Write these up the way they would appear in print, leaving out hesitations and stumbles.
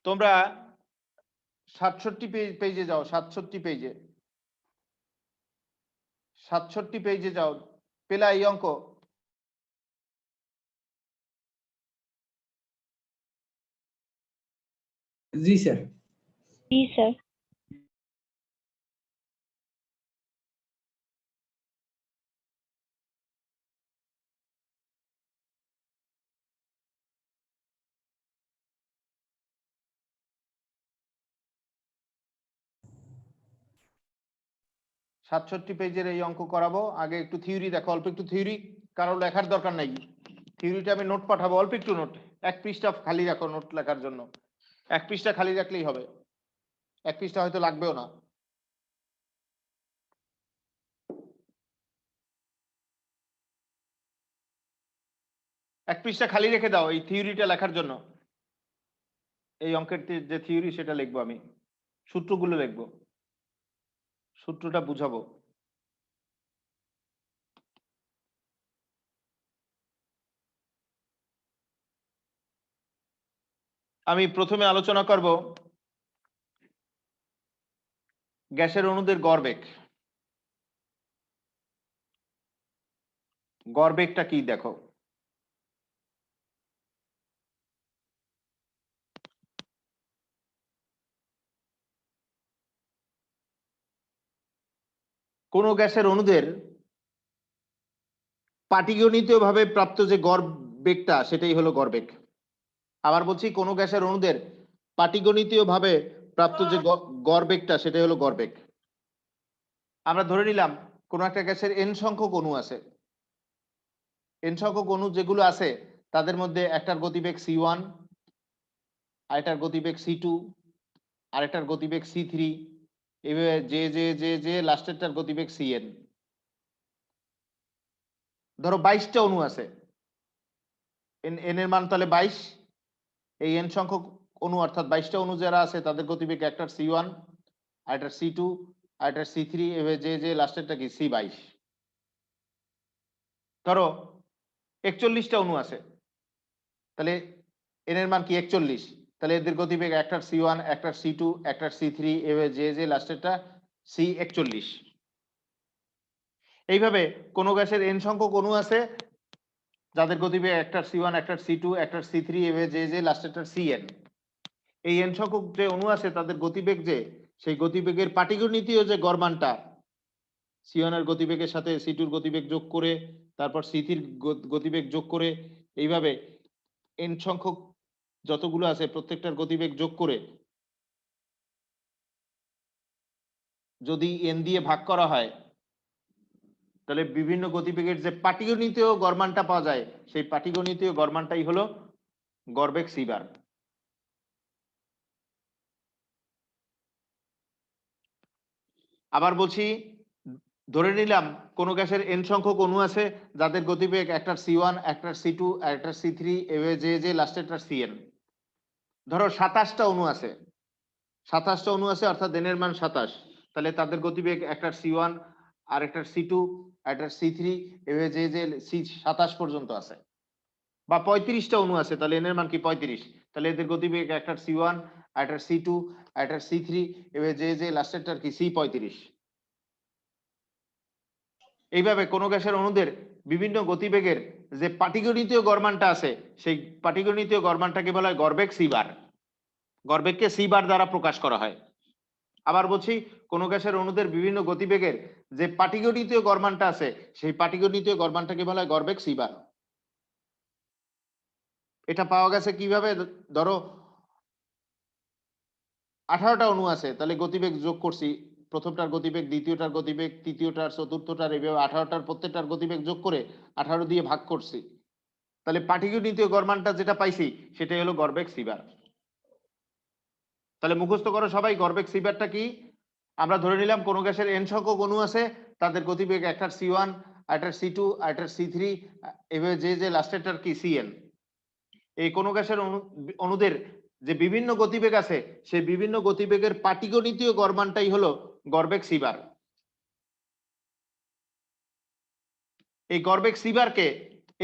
তোমরা 67 পেজে যাও, 67 পেজে যাও, পেলা এই অঙ্ক? জি স্যার। জি স্যার। 67 পেজের এই অঙ্ক করাবো। আগে একটু থিওরি দেখো, অল্প একটু থিওরি, কারো লেখার দরকার নাই। থিওরিটা আমি নোট পাঠাবো, অল্প একটু নোট, 1 পৃষ্ঠা খালি রাখো নোট লেখার জন্য। 1 পৃষ্ঠা খালি রাখলেই হবে, 1 পৃষ্ঠা হয়তো লাগবেও না। এক পৃষ্ঠা খালি রেখে দাও এই থিওরিটা লেখার জন্য। এই অঙ্কের যে থিওরি সেটা লিখবো, আমি সূত্রগুলো লিখবো, সূত্রটা বুঝাবো। আমি প্রথমে আলোচনা করব গ্যাসের অণুদের গড়বেগ। গড়বেগটা কি দেখো। কোন গ্যাসের অণুদের পাটিগণিতীয়ভাবে প্রাপ্ত যে গড়বেগটা সেটাই হলো গড়বেগ। আবার বলছি, কোন গ্যাসের অণুদের পাটিগণিতীয়ভাবে প্রাপ্ত যে গড়বেগটা সেটাই হলো গড়বেগ। আমরা ধরে নিলাম কোন একটা গ্যাসের n সংখ্যক অণু আছে। n সংখ্যক অণু যেগুলো আছে তাদের মধ্যে একটার গতিবেগ c1, আরেকটার গতিবেগ c2, আরেকটার গতিবেগ c3, এভাবে যে লাস্টেরটার গতিবেগ cn। ধরো 22টা অণু আছে, n এর মান তাহলে 22। এই n সংখ্যক অণু অর্থাৎ 22টা অণু যারা আছে তাদের গতিবেগ একটার c1, আরেকটার c2, আরেকটার c3, এভাবে যে লাস্টেরটা কি c22। ধরো 41টা অণু আছে, তাহলে n এর মান কি 41, তাহলে এদের গতিবেগ একটার c1, একটার c2, একটার c3, এভাবে যে লাস্টেরটা c41। এইভাবে কোন গ্যাসের n সংখ্যক অণু আছে যাদের গতিবেগ একটার c1, একটার c2, একটার c3, এভাবে যে লাস্টেরটা cn। এই n সংখ্যক যে অণু আছে তাদের গতিবেগ যে, সেই গতিবেগের পাটিগণিতীয় যে গড়মানটা c1 এর গতিবেগের সাথে c2 এর গতিবেগ যোগ করে, তারপর c3 এর গতিবেগ যোগ করে, এইভাবে n সংখ্যক যতগুলো আছে প্রত্যেকটার গতিবেগ যোগ করে যদি n দিয়ে ভাগ করা হয়, তাহলে বিভিন্ন গতিবেগের যে পাটিগণিতীয় গড়মানটা পাওয়া যায়, সেই পাটিগণিতীয় গড়মানটাই হলো গড়বেগ c বার। আবার বলছি, ধরে নিলাম কোন গ্যাসের n সংখ্যক অণু আছে যাদের গতিবেগ একটার c1, একটার c2, একটার c3, এভাবে যে লাস্টেরটার cn। ধরো 27টা অণু আছে, 27টা অণু আছে অর্থাৎ n এর মান 27, তাহলে তাদের গতিবেগ একটার c1, আর একটার c2, একটার c3, এভাবে যে c27 পর্যন্ত আছে। বা 35টা অণু আছে, তাহলে n এর মান কি 35, তাহলে এদের গতিবেগ একটার c1, একটার c2, একটার c3, এভাবে যে লাস্টেরটার কি c35। এইভাবে কোন গ্যাসের অণুদের বিভিন্ন গতিবেগের যে পাটিগণিতীয় গড়মানটা আছে, সেই পাটিগণিতীয় গড়মানটাকে বলা হয় গড়বেগ c বার। গড়বেগকে c বার দ্বারা প্রকাশ করা হয়। আবার বলছি, কোন গ্যাসের অণুদের বিভিন্ন গতিবেগের যে পাটিগণিতীয় গড়মানটা আছে, সেই পাটিগণিতীয় গড়মানটাকে বলা হয় গড়বেগ c বার। এটা পাওয়া গেছে কিভাবে? ধরো 18টা অণু আছে, তাহলে গতিবেগ যোগ করছি, প্রথমটার গতিবেগ, দ্বিতীয়টার গতিবেগ, তৃতীয়টার, চতুর্থটার, এভাবে 18টার প্রত্যেকটার গতিবেগ যোগ করে 18 দিয়ে ভাগ করছি, তাহলে পাটিগণিতীয় গড়মানটা যেটা পাইছি সেটাই হলো গড়বেগ c বার। তাহলে মুখস্থ করো সবাই, গড়বেগ c বারটা কি। আমরা ধরে নিলাম কোন গ্যাসের n সংখ্যক অণু আছে, তাদের গতিবেগ একটার c1, একটার c2, একটার c3, এভাবে যে লাস্টেরটার কি cn। এই কোন গ্যাসের অণুদের যে বিভিন্ন গতিবেগ আছে, সেই বিভিন্ন গতিবেগের পাটিগণিতীয় গড়মানটাই হলো গড়বেগ c বার। এই গড়বেগ c বারকে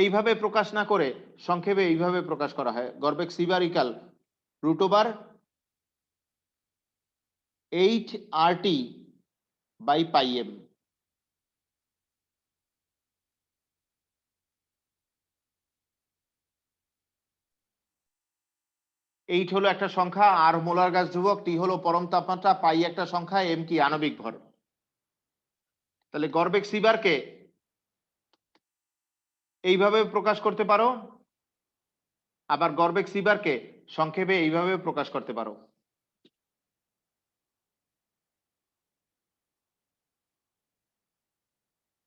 এইভাবে প্রকাশ না করে সংক্ষেপে এইভাবে প্রকাশ করা হয়, গড়বেগ c bar equal √/, 8RT by pi m। Eight হলো একটা সংখ্যা, আর মোলার গ্যাস ধ্রুবক, টি হলো পরম তাপমাত্রা, পাই একটা সংখ্যা, এম কি আণবিক ভর। তাহলে গড়বেগ সি বারকে এইভাবে প্রকাশ করতে পারো, আবার গড়বেগ সি বারকে সংক্ষেপে এইভাবে প্রকাশ করতে পারো।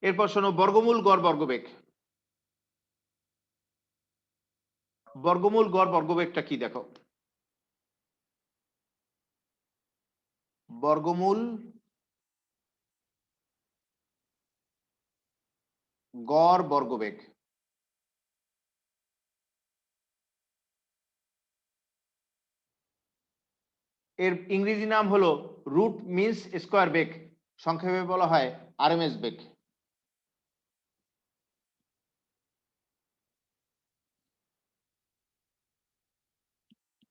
এরপর শোনো বর্গমূল গড় বর্গবেগ। বর্গমূল গড় বর্গবেগটা কি দেখো, বর্গমূল গড় বর্গবেগ। এর ইংরেজি নাম হলো রুট মিনস স্কোয়ার বেগ, সংক্ষেপে বলা হয় আরএমএস বেগ।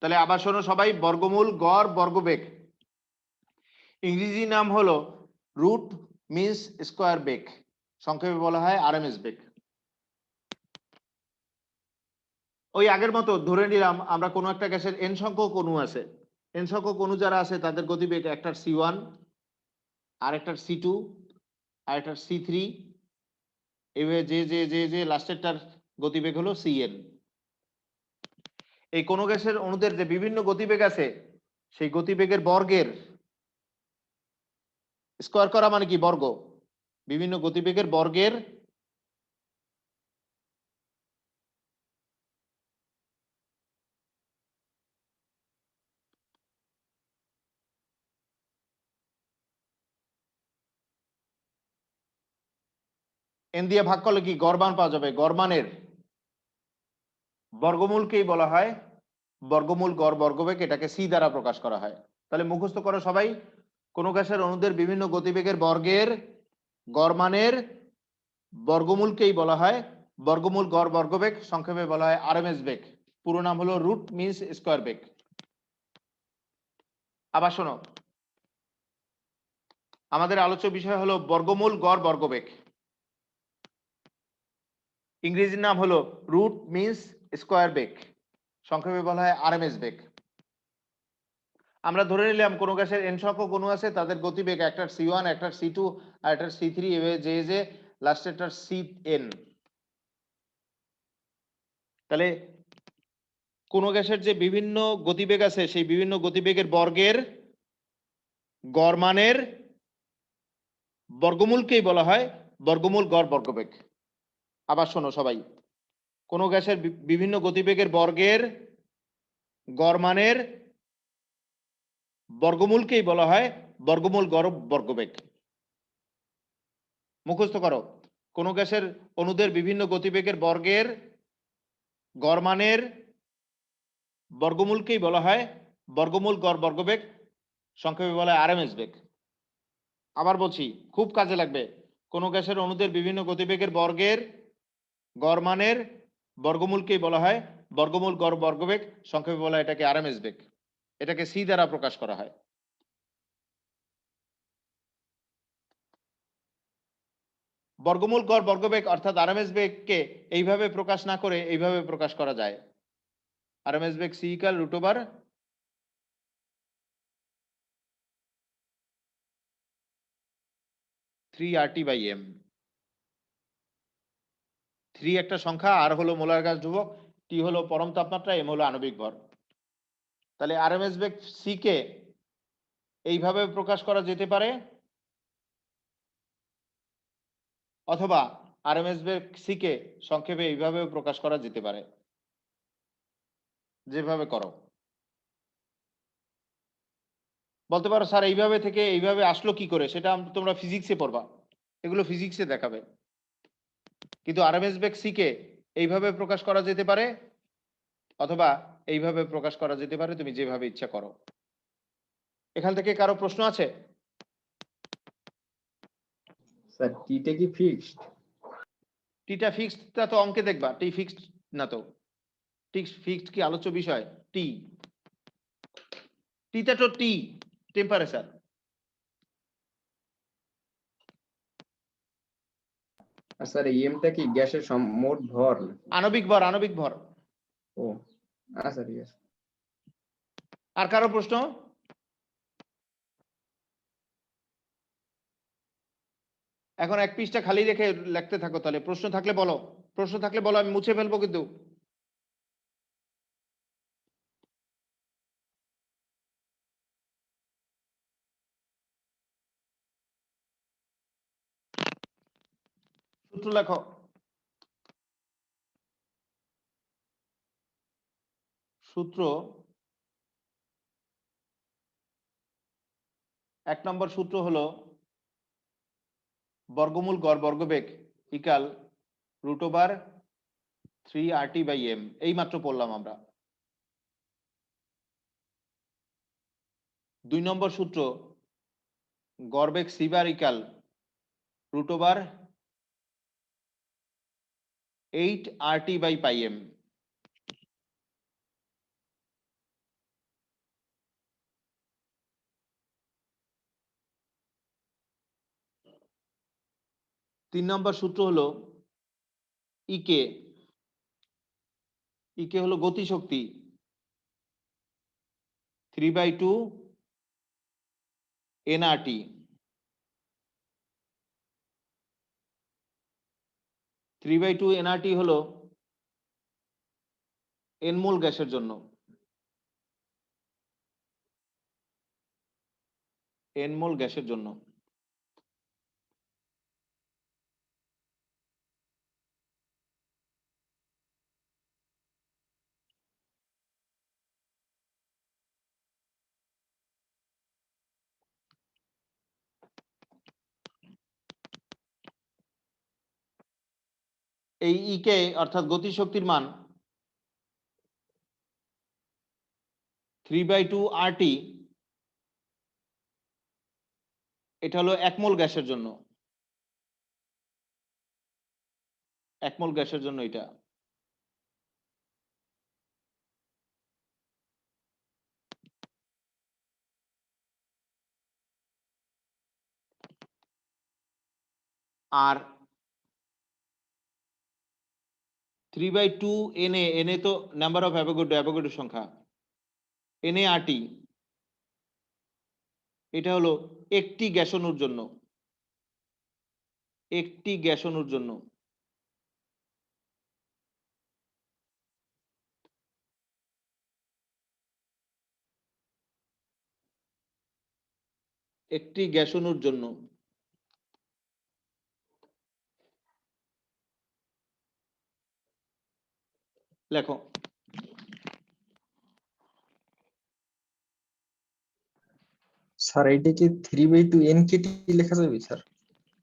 তাহলে আবার শোনো সবাই, বর্গমূল গড় বর্গবেগ ইংরেজি নাম হলো রুট মিনস স্কোয়ার বেগ, সংক্ষেপে বলা হয় আরএমএস বেগ। ওই আগের মতো ধরে নিলাম আমরা কোনো একটা গ্যাসের এন সংখ্যক অণু আছে, এন সংখ্যক অণু যারা আছে তাদের গতিবেগ একটার C1, আর একটার C2, আর একটার C3, এভাবে যে যে যে যে লাস্টেরটার গতিবেগ হলো Cn। এই কোনো গ্যাসের অণুদের যে বিভিন্ন গতিবেগ আছে, সেই গতিবেগের বর্গের স্কোয়ার করা মানে কি বর্গ, বিভিন্ন গতিবেগের বর্গের এন দিয়ে ভাগ করলে কি গড় মান পাওয়া যাবে, গড় মানের বর্গমূলকেই বলা হয় বর্গমূল গড় বর্গবেগ, এটাকে সি দ্বারা প্রকাশ করা হয়। তাহলে মুখস্থ করো সবাই, কোন গ্যাসের অণুদের বিভিন্ন গতিবেগের বর্গের গড় মানের বর্গমূলকেই বলা হয় বর্গমূল গড় বর্গবেগ, সংক্ষেপে বলা হয় আরএমএস বেগ, পুরো নাম হলো রুট মিনস স্কোয়ার বেগ। আবার শোনো, আমাদের আলোচ্য বিষয় হলো বর্গমূল গড় বর্গবেগ, ইংরেজির নাম হলো রুট মিনস স্কোয়ার বেগ, সংক্ষেপে বলা হয় আরএমএস বেগ। আমরা ধরে নিলাম কোনো গ্যাসের এন সংখ্যক অণু আছে, তাদের গতিবেগ একটার C1, একটার C2, আর একটার C3, এভাবে যে যে লাস্টেরটার Cn। তাহলে কোন গ্যাসের যে বিভিন্ন গতিবেগ আছে, সেই বিভিন্ন গতিবেগের বর্গের গড় মানের বর্গমূলকেই বলা হয় বর্গমূল গড় বর্গবেগ। আবার শোনো সবাই, কোন গ্যাসের বিভিন্ন গতিবেগের বর্গের গড় মানের বর্গমূলকেই বলা হয় বর্গমূল গড় বর্গবেগ। মুখস্থ করো, কোন গ্যাসের অণুদের বিভিন্ন গতিবেগের বর্গের গড় মানের বর্গমূলকেই বলা হয় বর্গমূল গড় বর্গবেগ, সংক্ষেপে বলা হয় আরএমএস বেগ। আবার বলছি, খুব কাজে লাগবে, কোন গ্যাসের অণুদের বিভিন্ন গতিবেগের বর্গের গড় মানের বর্গমূলকেই বলা হয় বর্গমূল গড় বর্গবেগ, সংক্ষেপে বলা হয় এটাকে আরএমএস বেগ, এটাকে সি দ্বারা প্রকাশ করা হয়। বর্গমূল গড় বর্গবেগ অর্থাৎ আরএমএস বেগকে এইভাবে প্রকাশ না করে এইভাবে প্রকাশ করা যায়, আরএমএস বেগ C equal root over 3RT/m। 3 একটা সংখ্যা, আর হলো মোলার গ্যাস ধ্রুবক, টি হলো পরম তাপমাত্রা, এম হলো আণবিক ভর। তাহলে আরএমএস বেগ সি কে এইভাবে প্রকাশ করা যেতে পারে, অথবা আরএমএস বেগ সি কে সংক্ষেপে এইভাবে প্রকাশ করা যেতে পারে, যেভাবে করো। বলতে পারো স্যার এইভাবে থেকে এইভাবে আসলো কি করে, সেটা তোমরা ফিজিক্সে পড়বা, এগুলো ফিজিক্সে দেখাবে। কিন্তু আরএমএস বেগ সি কে এইভাবে প্রকাশ করা যেতে পারে, অথবা এইভাবে প্রকাশ করা যেতে পারে, তুমি যেভাবে ইচ্ছা করো। এখান থেকে কারো প্রশ্ন আছে? স্যার টিটা কি ফিক্সড? টিটা ফিক্সড, তা তো অঙ্কে দেখবা, টি ফিক্সড না তো। টি ফিক্সড কি আলোচ্য বিষয়? টি টিটা তো টি টেম্পারেচার, আর স্যার ইএমটা কি গ্যাসের মোট ভর? আণবিক ভর। ও আচ্ছা ঠিক আছে। আর কারো প্রশ্ন? এখন এক পৃষ্ঠা খালি রেখে লিখতে থাকো, তাহলে প্রশ্ন থাকলে বলো, আমি মুছে ফেলবো কিন্তু। সূত্র লেখো। সূত্র 1 নম্বর সূত্র হলো বর্গমূল গড় বর্গবেগ ইকাল √3RT/m। এই মাত্র পড়লাম আমরা। 2 নম্বর সূত্র গড়বেগ c বার ইকাল √8RT/m। 3 নম্বর সূত্র হলো ইকে হলো গতিশক্তি 3/2 nRT। 3/2 nRT হলো n মোল গ্যাসের জন্য, n মোল গ্যাসের জন্য। এই ইকে অর্থাৎ গতিশক্তির মান 3/2 RT, এটা হলো 1 মোল গ্যাসের জন্য, 1 মোল গ্যাসের জন্য এটা। আর 3/2 Na তো নাম্বার অফ অ্যাভোগাড্রো সংখ্যা, NaRT এটা হলো একটি গ্যাস অণুর জন্য, একটি গ্যাস অণুর জন্য। একটি গ্যাস অণুর জন্য। লেখো। স্যার এটা কি 3/2 NKT লেখা যাবে স্যার?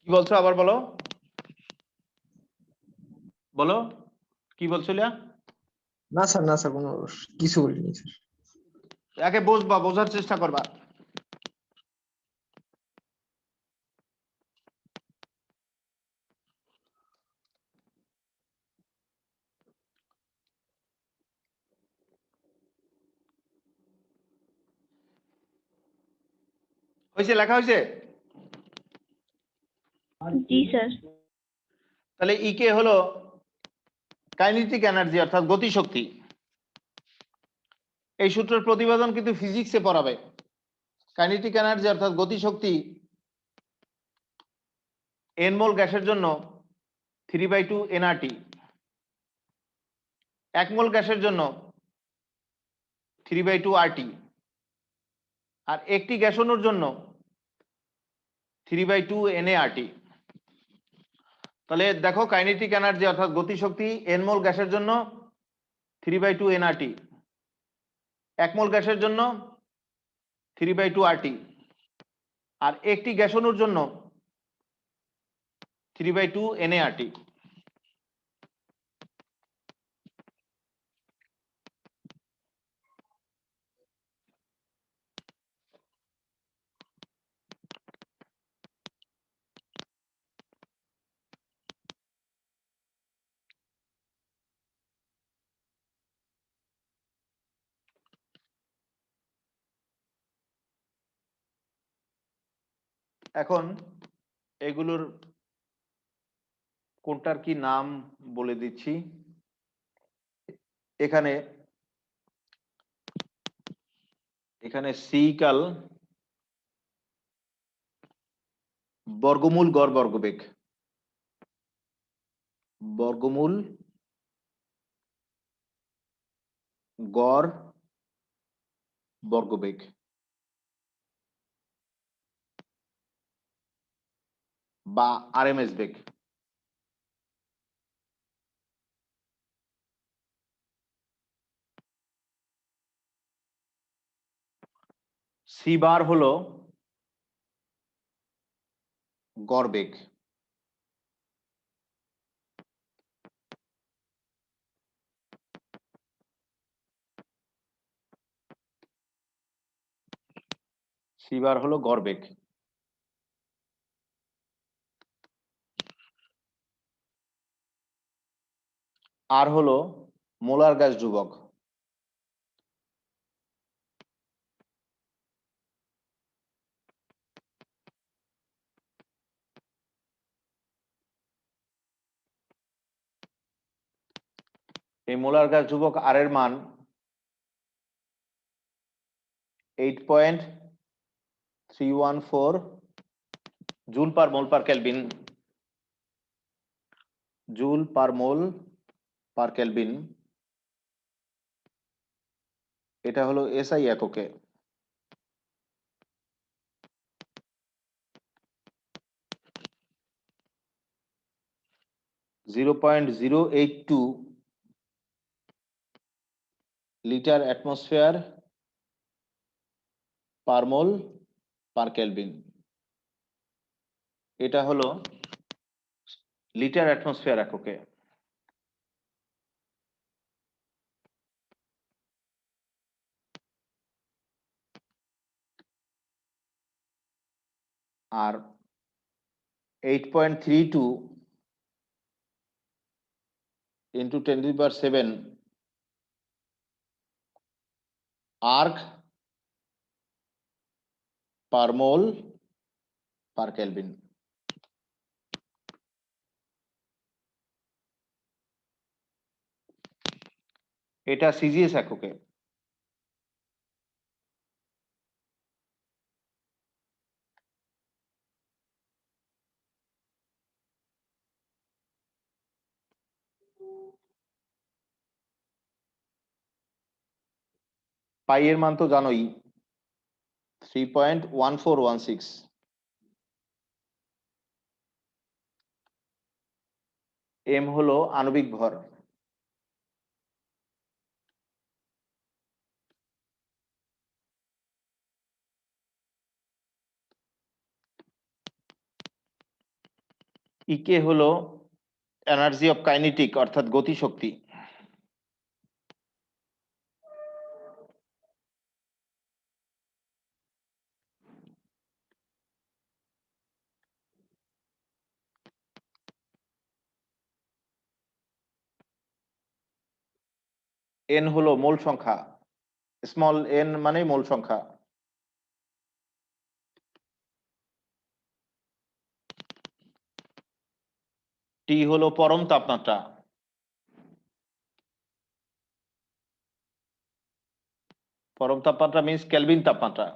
কি বলছো আবার বলো, বলো কি বলছো লিয়া? না স্যার কোনো কিছু বলিনি স্যার। একে বুঝবা, বোঝার চেষ্টা করবা। হয়েছে, লেখা হয়েছে? জি স্যার। তাহলে ইকে হলো কাইনেটিক এনার্জি অর্থাৎ গতিশক্তি। এই সূত্রের প্রতিপাদন কিন্তু ফিজিক্সে পড়াবে। কাইনেটিক এনার্জি অর্থাৎ গতিশক্তি n মোল গ্যাসের জন্য 3/2 nRT, 1 মোল গ্যাসের জন্য 3/2 RT, আর একটি গ্যাস অণুর জন্য 3/2 NaRT। তাহলে দেখো কাইনেটিক এনার্জি অর্থাৎ গতিশক্তি n মোল গ্যাসের জন্য 3/2 nRT, 1 মোল গ্যাসের জন্য 3/2 RT, আর একটি গ্যাস অণুর জন্য 3/2 NaRT। এখন এগুলোর কোনটার কি নাম বলে দিচ্ছি। এখানে এখানে সি ইকাল বর্গমূল গড় বর্গবেগ, বর্গমূল গড় বর্গবেগ বা আরএমএস বেগ। সি বার হলো গড় বেগ, সি বার হলো গড় বেগ। আর হলো মোলার গ্যাস ধ্রুবক। এই মোলার গ্যাস ধ্রুবক আর এর মান 8.314 জুল পার মোল পার কেলভিন, জুল পার মোল পার কেলভিন। এটা হলো এসআই এককে। (0.082 লিটার অ্যাটমসফিয়ার পার মোল পার কেলভিন। এটা হলো লিটার অ্যাটমসফিয়ার এককে। আর 8.32 into 10⁷ আর্ক পার মোল পার কেলভিন। এটা সিজিএস এককে। পাই এর মান তো জানোই, 3.1416। এম হলো আণবিক ভর। ইকে হলো এনার্জি অফ কাইনেটিক অর্থাৎ গতিশক্তি। এন হলো মোল সংখ্যা, স্মল এন মানে মোল সংখ্যা। টি হলো পরম তাপমাত্রা। পরম তাপমাত্রা মিন্স কেলভিন তাপমাত্রা।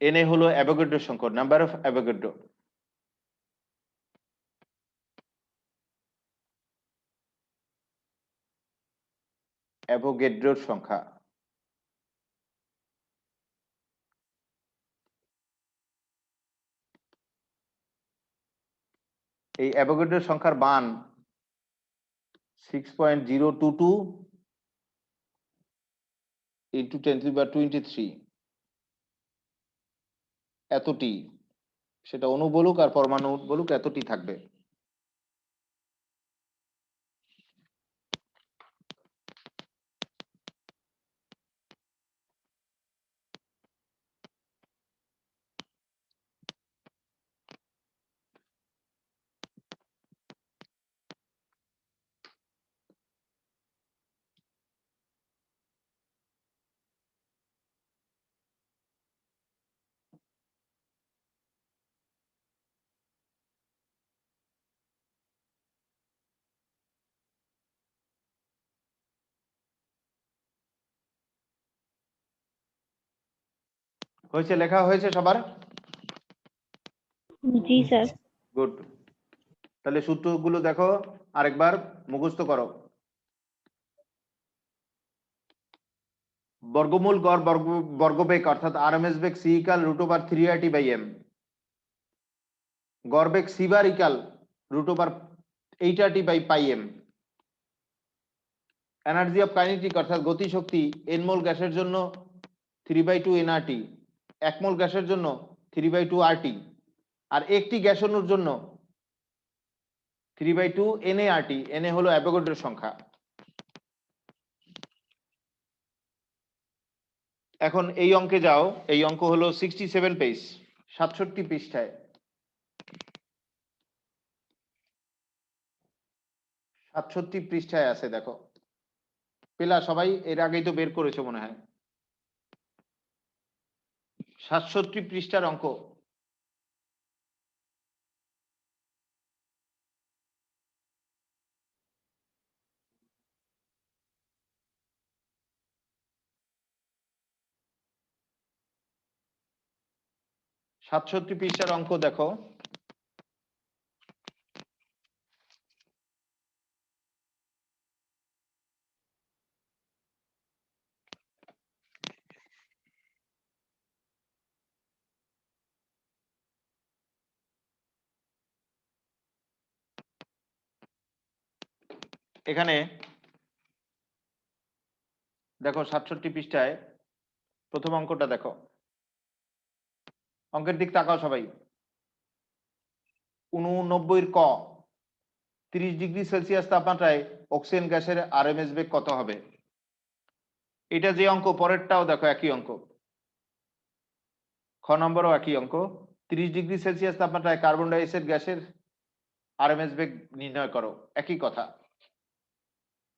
এন এ হলো অ্যাভোগাড্রো সংখ্যা, নাম্বার অফ অ্যাভোগাড্রো। অ্যাভোগাড্রোর সংখ্যা। এই অ্যাভোগাড্রোর সংখ্যার মান 6.022 into 10⁻23 এতটি। সেটা অণু বলুক আর পরমাণু বলুক, এতটি থাকবে। হয়েছে, লেখা হয়েছে সবার? জি স্যার। গুড। তাহলে সূত্রগুলো দেখো, আরেকবার মুখস্থ করো। বর্গমূল গড় বর্গবেগ অর্থাৎ আরএমএস বেগ সি ইকাল √3/r/t/m, গড় বেগ C bar equal √8/r/t/m, energy of kinetic অর্থাৎ গতি শক্তি n মোল গ্যাসের জন্য 3/2 nRT, 1 মোল গ্যাসের জন্য 3/2 RT, আর একটি গ্যাস অণুর জন্য 3/2 NaRT। Na হলো অ্যাভোগাড্রোর সংখ্যা। এখন এই অঙ্কে যাও, এই অঙ্ক হলো 67 পেজ, 67 পৃষ্ঠায়। 67 পৃষ্ঠায় আছে, দেখো পেলা সবাই? এর আগেই তো বের করেছো মনে হয়। 67 পৃষ্ঠার অঙ্ক। সাতষট্টি পৃষ্ঠার অঙ্ক দেখো। এখানে দেখো 67 পৃষ্ঠায় প্রথম অঙ্কটা দেখো। অঙ্কের দিক তাকাও সবাই। 89 ক, 30 ডিগ্রি সেলসিয়াস তাপমাত্রায় অক্সিজেন গ্যাসের আরএমএস বেগ কত হবে? এটা যে অঙ্ক, পরেরটাও দেখো একই অঙ্ক। খ নম্বরও একই অঙ্ক। 30 ডিগ্রি সেলসিয়াস তাপমাত্রায় কার্বন ডাই অক্সাইড গ্যাসের আরএমএস বেগ নির্ণয় করো, একই কথা।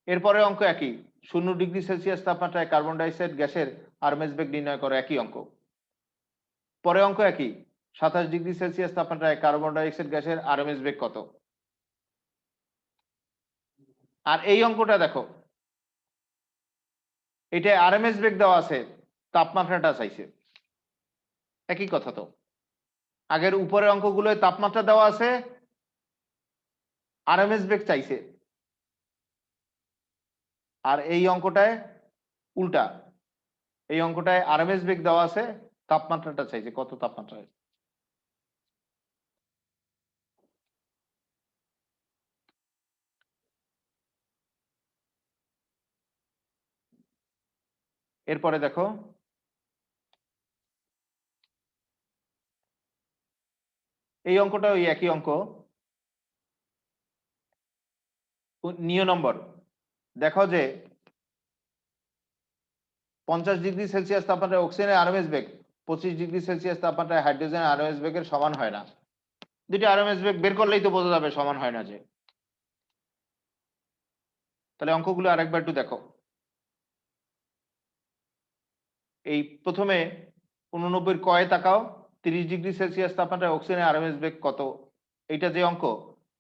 এরপরে অঙ্ক একই, 0 ডিগ্রি সেলসিয়াস তাপমাত্রায় কার্বন ডাই অক্সাইড গ্যাসের আরএমএস বেগ নির্ণয় করো, একই অঙ্ক। পরে অঙ্ক একই, 27 ডিগ্রি সেলসিয়াস তাপমাত্রায় কার্বন ডাই অক্সাইড গ্যাসের আরএমএস বেগ কত? আর এই অঙ্কটা দেখো, এটা আরএমএস বেগ দেওয়া আছে, তাপমাত্রাটা চাইছে, একই কথা তো। আগের উপরের অঙ্কগুলোয় তাপমাত্রা দেওয়া আছে, আরএমএস বেগ চাইছে। আর এই অঙ্কটায় উল্টা, এই অঙ্কটায় আরএমএস বেগ দেওয়া আছে, তাপমাত্রাটা চাইছে, কত তাপমাত্রা। এরপরে দেখো, এই অঙ্কটা ওই একই অঙ্ক, নিয় নম্বর। দেখো যে 50 ডিগ্রি সেলসিয়াস তাপমাত্রায় অক্সিজেনের আরএমএস বেগ 25 ডিগ্রি সেলসিয়াস তাপমাত্রায় হাইড্রোজেনের আরএমএস বেগের সমান হয় না। দুটি আরএমএস বেগ বের করলেই তো বোঝা যাবে সমান হয় না যে। তাহলে অঙ্কগুলো আরেকবার একটু দেখো। এই প্রথমে 89 কয়ে তাকাও, 30 ডিগ্রি সেলসিয়াস তাপমাত্রায় অক্সিজেনের আরএমএস বেগ কত, এইটা যে অঙ্ক।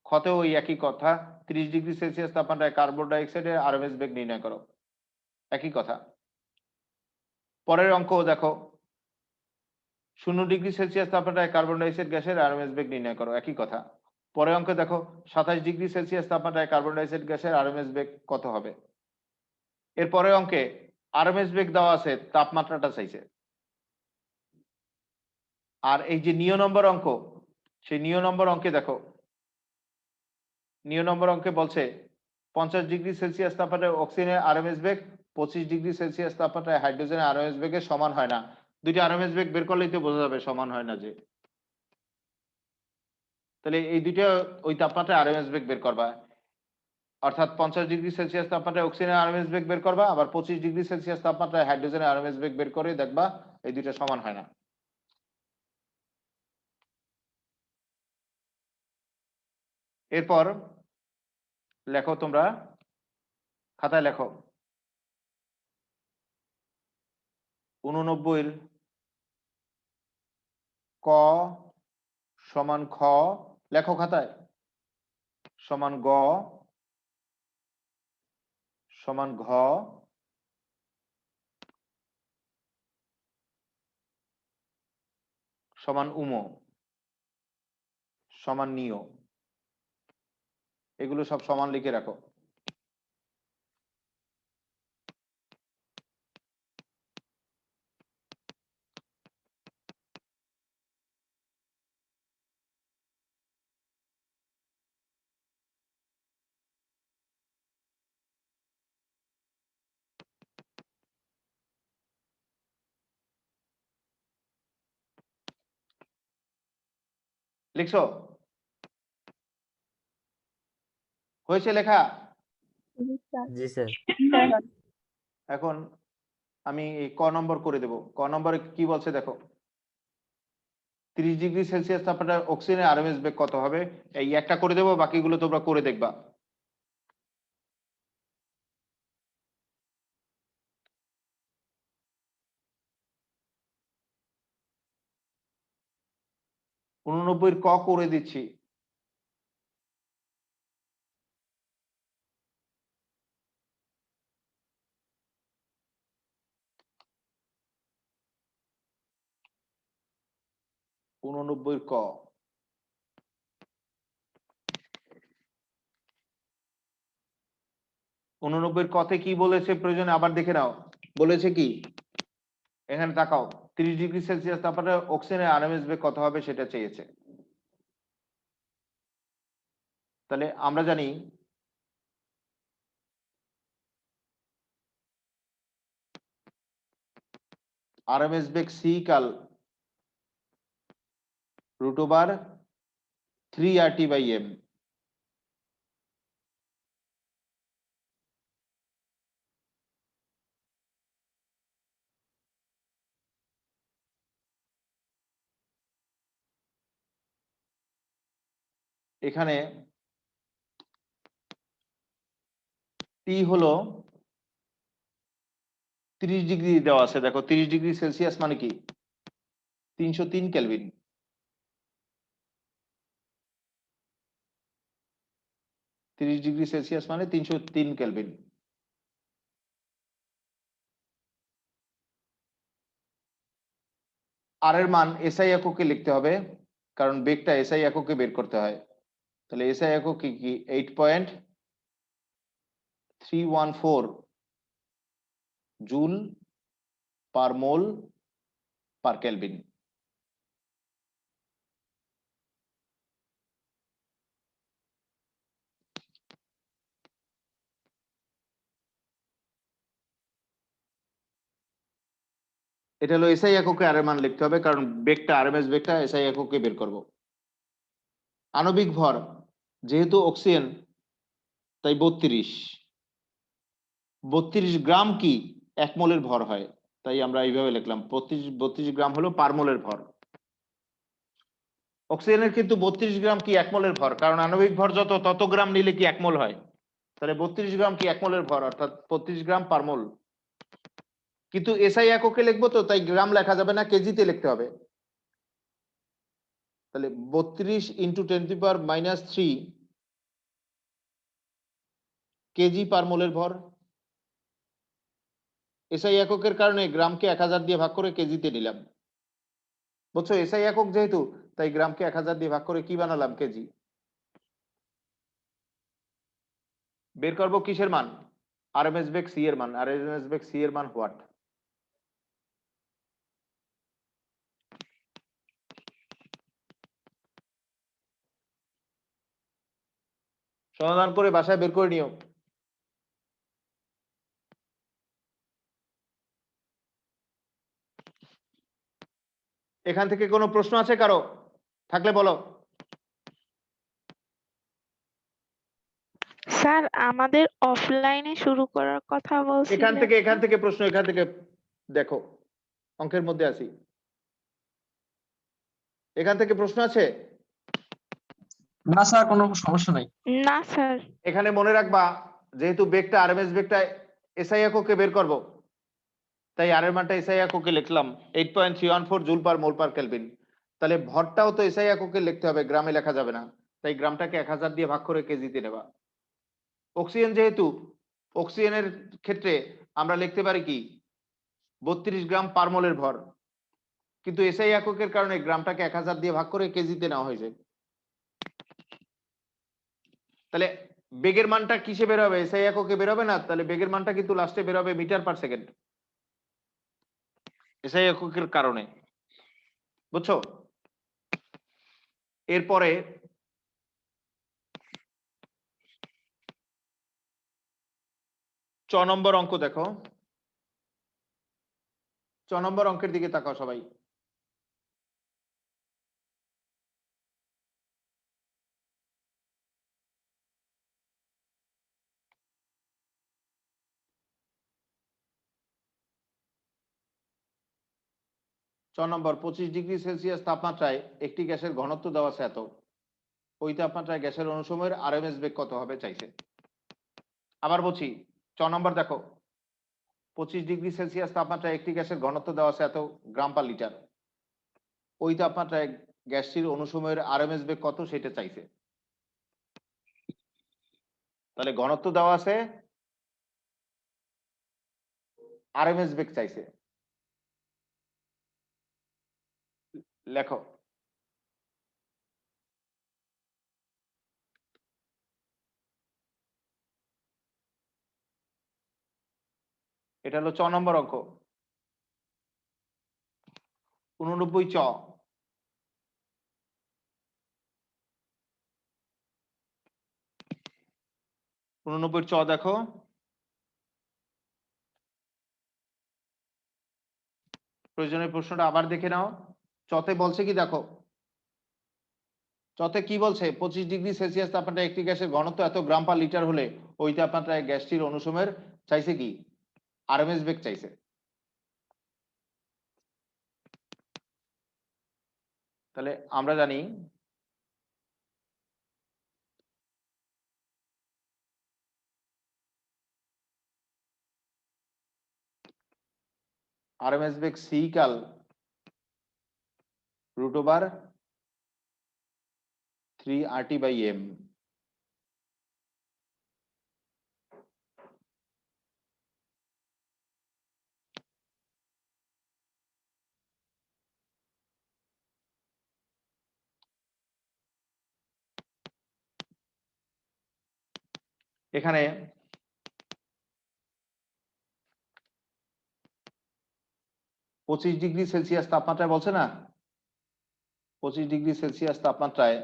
ক্ষতেও ওই একই কথা, 30 ডিগ্রি সেলসিয়াস তাপমাত্রায় কার্বন ডাই অক্সাইডের আরএমএস বেগ নির্ণয় করো, একই কথা। পরের অঙ্ক দেখো, 0 ডিগ্রি সেলসিয়াস তাপমাত্রায় কার্বন ডাই অক্সাইড গ্যাসের আরএমএস বেগ নির্ণয় করো, একই কথা। পরের অঙ্কে দেখো, 27 ডিগ্রি সেলসিয়াস তাপমাত্রায় কার্বন ডাই অক্সাইড গ্যাসের আরএমএস বেগ কত হবে। এর পরের অঙ্কে আরএমএস বেগ দেওয়া আছে, তাপমাত্রাটা চাইছে। আর এই যে নিয় নম্বর অঙ্ক, সেই নিয় নম্বর অঙ্কে দেখো, নিয় নম্বর অঙ্কে বলছে 50 ডিগ্রি সেলসিয়াস তাপমাত্রায় অক্সিজেনের আরএমএস বেগ 25 ডিগ্রি সেলসিয়াস তাপমাত্রায় হাইড্রোজেনের আরএমএস বেগের সমান হয় না। দুইটা আরএমএস বেগ বের করলেই তো বোঝা যাবে সমান হয় না যে। তাহলে এই দুইটা ওই তাপমাত্রায় আরএমএস বেগ বের করবা, অর্থাৎ 50 ডিগ্রি সেলসিয়াস তাপমাত্রায় অক্সিজেনের আরএমএস বেগ বের করবা, আবার 25 ডিগ্রি সেলসিয়াস তাপমাত্রায় হাইড্রোজেনের আরএমএস বেগ বের করে দেখবা এই দুইটা সমান হয় না। এরপর লেখো, তোমরা খাতায় লেখো 89 ক সমান খ, লেখো খাতায়, সমান গ সমান ঘ, সমান উমো সমান নিও, এগুলো সব সমান লিখে রাখো। লিখছো? হয়েছে লেখা? জি স্যার। এখন আমি এই ক নম্বর করে দেব। ক নম্বরে কি বলছে দেখো, 30 ডিগ্রি সেলসিয়াস তাপমাত্রায় অক্সিজেনের আরএমএস বেগ কত হবে? এই একটা করে দেবো, বাকিগুলো তোমরা করে দেখবা। ঊননব্বইয়ের ক করে দিচ্ছি। ঊননব্বইয়ের ক, ঊননব্বইয়ের কতে কি বলেছে প্রয়োজনে আবার দেখে নাও। বলেছে কি, এখানে তাকাও, 30 ডিগ্রি সেলসিয়াস তাপমাত্রায় অক্সিজেনের আরএমএস বেগ কত হবে সেটা চেয়েছে। তাহলে আমরা জানি আরএমএস বেগ সি কাল √3 RT/m। এখানে টি হলো 30 ডিগ্রি দেওয়া আছে, দেখো 30 ডিগ্রি সেলসিয়াস মানে কি 303 কেলভিন। তিরিশ ডিগ্রি সেলসিয়াস মানে 303 কেলভিন। আর এর মান এসআই এককে লিখতে হবে, কারণ বেগটা এসআই এককে বের করতে হয়। তাহলে এসআই একক কি 8.314 জুল পার মোল পার কেলভিন। এটা হলো এসআই এককে আর এর মান লিখতে হবে, কারণ বেগটা আরএমএস বেগটা এসআই এককে বের করব। আণবিক ভর যেহেতু অক্সিজেন তাই 32 গ্রাম কি 1 মোলের ভর হয়, তাই আমরা এইভাবে লিখলাম 32 গ্রাম হলো পার মোলের ভর। অক্সিজেনের কিন্তু 32 গ্রাম কি 1 মোলের ভর, কারণ আণবিক ভর যত তত গ্রাম নিলে কি 1 মোল হয়। তাহলে 32 গ্রাম কি 1 মোলের ভর, অর্থাৎ 32 গ্রাম পার মোল। কিন্তু এসআই এককে লিখবো তো, তাই গ্রাম লেখা যাবে না, কেজিতে লিখতে হবে। তাহলে 32 × 10⁻³ কেজি পার মোলের ভর। এসআই এককের কারণে গ্রামকে 1000 দিয়ে ভাগ করে কেজিতে নিলাম। বুঝছো, এসআই একক যেহেতু তাই গ্রামকে 1000 দিয়ে ভাগ করে কি বানালাম, কেজি। বের করবো কিসের মান, আরএমএস বেগ সি এর মান। আরএমএস বেগ সি এর মান হোয়াট? সমাধান করে বাসায় বের করে নিও। এখান থেকে কোনো প্রশ্ন আছে কারো? থাকলে বলো। স্যার আমাদের অফলাইনে শুরু করার কথা এখান বলছিলেন। থেকে প্রশ্ন, এখান থেকে দেখো, অঙ্কের মধ্যে আছি। এখান থেকে প্রশ্ন আছে? না স্যার, কোনো সমস্যা নাই। না স্যার। এখানে মনে রাখবা, যেহেতু বেগটা আরএমএস বেগটা এসআই এককে বের করব, তাই আর এর মানটা এসআই এককে লিখলাম 8.314 জুল পার মোল পার কেলভিন। তাহলে ভরটাও তো এসআই এককে লিখতে হবে, গ্রামে লেখা যাবে না, তাই গ্রামটাকে 1000 দিয়ে ভাগ করে কেজিতে নেবা। অক্সিজেন যেহেতু, অক্সিজেনের ক্ষেত্রে আমরা লিখতে পারি কি 32 গ্রাম পার মোলের ভর। কিন্তু এসআই এককের কারণে গ্রামটাকে 1000 দিয়ে ভাগ করে কেজিতে নেওয়া হয়েছে। তাহলে বেগের মানটা কিসে বের হবে? এসআই এককে বের হবে না, তাহলে বেগের মানটা কিন্তু লাস্টে বের হবে মিটার পার সেকেন্ড এসআই এককের কারণে। বুঝছো? এরপরে চ নম্বর অঙ্ক দেখো। চ নম্বর অঙ্কের দিকে তাকাও সবাই। চ নম্বর 25 ডিগ্রি সেলসিয়াস তাপমাত্রায় একটি গ্যাসের ঘনত্ব দেওয়া আছে এত, ওই তাপমাত্রায় গ্যাসের অনুসময়ের আরএমএস বেগ কত হবে চাইছে। আবার বলছি, চ নম্বর দেখো, 25 ডিগ্রি সেলসিয়াস তাপমাত্রায় একটি গ্যাসের ঘনত্ব দেওয়া আছে এত গ্রাম পার লিটার, ওই তাপমাত্রায় গ্যাসটির অনুসময়ের আরএমএস বেগ কত সেটা চাইছে। তাহলে ঘনত্ব দেওয়া আছে, আরএমএস বেগ চাইছে। লেখো। এটা হলো চ নম্বর অঙ্ক। 89 চ। 89 চ দেখো। প্রয়োজনীয় প্রশ্নটা আবার দেখে নাও। চতে বলছে কি দেখো, চতে কি বলছে? 25 ডিগ্রি সেলসিয়াস তাপমাত্রায় একটি গ্যাসের ঘনত্ব এত গ্রাম পার লিটার হলে ওই তাপমাত্রায় গ্যাসটির অনুসময়ের চাইছে কি? আরএমএস বেগ চাইছে। তাহলে আমরা জানি আরএমএস বেগ সি ইকাল √3 RT/m। এখানে +25 ডিগ্রি সেলসিয়াস তাপমাত্রায় বলছে না, 25 ডিগ্রি সেলসিয়াস তাপমাত্রায়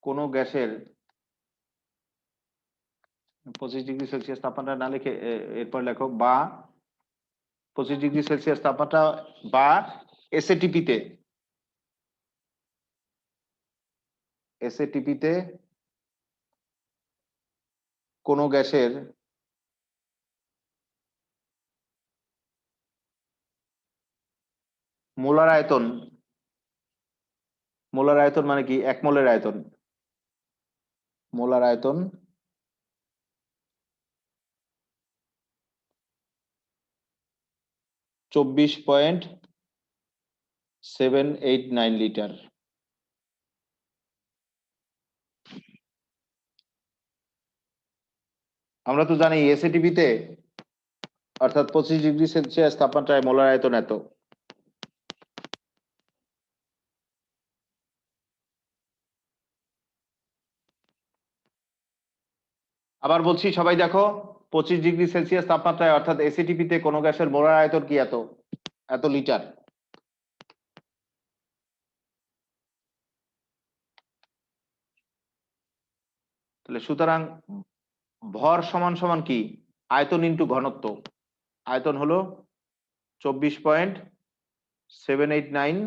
কোন গ্যাসের 25 ডিগ্রি সেলসিয়াস তাপমাত্রা না লিখে এরপর লেখো বা 25 ডিগ্রি সেলসিয়াস তাপমাত্রা বা এসএটিপিতে কোন গ্যাসের মোলার আয়তন, মোলার আয়তন মানে কি? 1 মোলের আয়তন, মোলার আয়তন 24.789 লিটার। আমরা তো জানি এসএটিপিতে অর্থাৎ 25 ডিগ্রি সেলসিয়াস তাপমাত্রায় মোলার আয়তন এত। আবার বলছি সবাই দেখো, 25 ডিগ্রি সেলসিয়াস তাপমাত্রায় অর্থাৎ এসএটিপিতে কোন গ্যাসের মোলার আয়তন কি? এত লিটার। তাহলে সুতরাং ভর সমান সমান কি? আয়তন ইন্টু ঘনত্ব। আয়তন হলো 24.789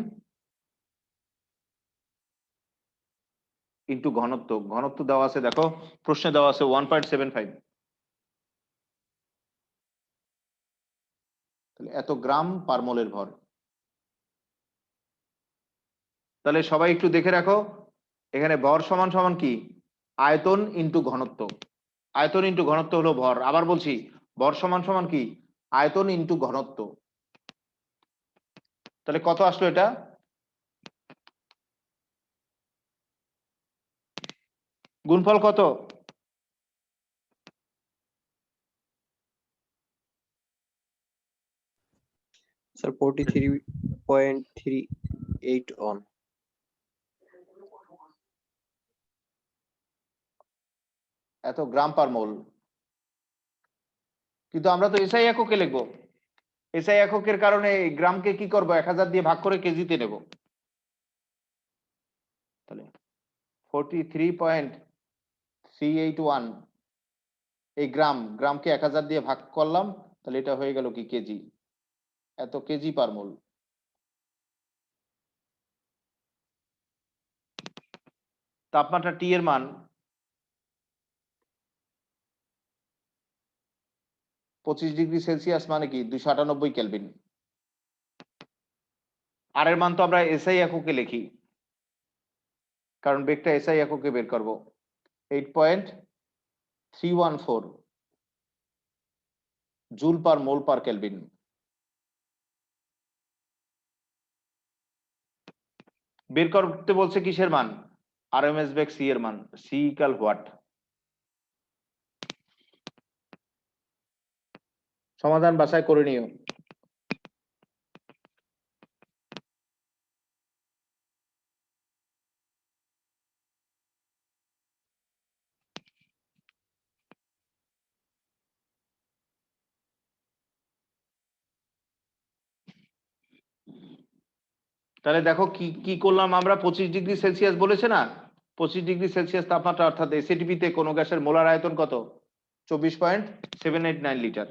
ইন্টু ঘনত্ব। ঘনত্ব দেওয়া আছে দেখো, প্রশ্নে দেওয়া আছে 1.75। তাহলে এত গ্রাম পার মোলের ভর। তাহলে সবাই একটু দেখে রাখো, এখানে ভর সমান সমান কি? আয়তন ইন্টু ঘনত্ব। আয়তন ইন্টু ঘনত্ব হলো ভর। আবার বলছি, ভর সমান সমান কি? আয়তন ইন্টু ঘনত্ব। তাহলে কত আসলো এটা? গুণফল কত? Sir 43.38 on. এত গ্রাম পার মোল, কিন্তু আমরা তো এসআই এককে লিখবো। এসআই এককের কারণে এই গ্রামকে কি করব, 1000 দিয়ে ভাগ করে কেজিতে নেব। তাহলে 43.381 এই গ্রামকে 1000 দিয়ে ভাগ করলাম, তাহলে এটা হয়ে গেল কি কেজি, এত কেজি পার মোল। তাপমাত্রা টি এর মান 25 ডিগ্রি সেলসিয়াস মানে কি 298 কেলভিন। আর এর মান তো আমরা এসআই এককে লিখি, কারণ বেগটা এসআই এককে বের করব। 8.314 জুল পার মোল পার কেলভিন। বের করতে বলছে কিসের মান? আরএমএস বেগ সি এর মান। C equal what? সমাধান বাসায় করে নিও। তাহলে দেখো কি কি করলাম আমরা, 25 ডিগ্রি সেলসিয়াস বলেছে না, 25 ডিগ্রি সেলসিয়াস তাপমাত্রা অর্থাৎ এসিটিপি তে কোনো গ্যাসের মোলার আয়তন কত? 24.789 লিটার।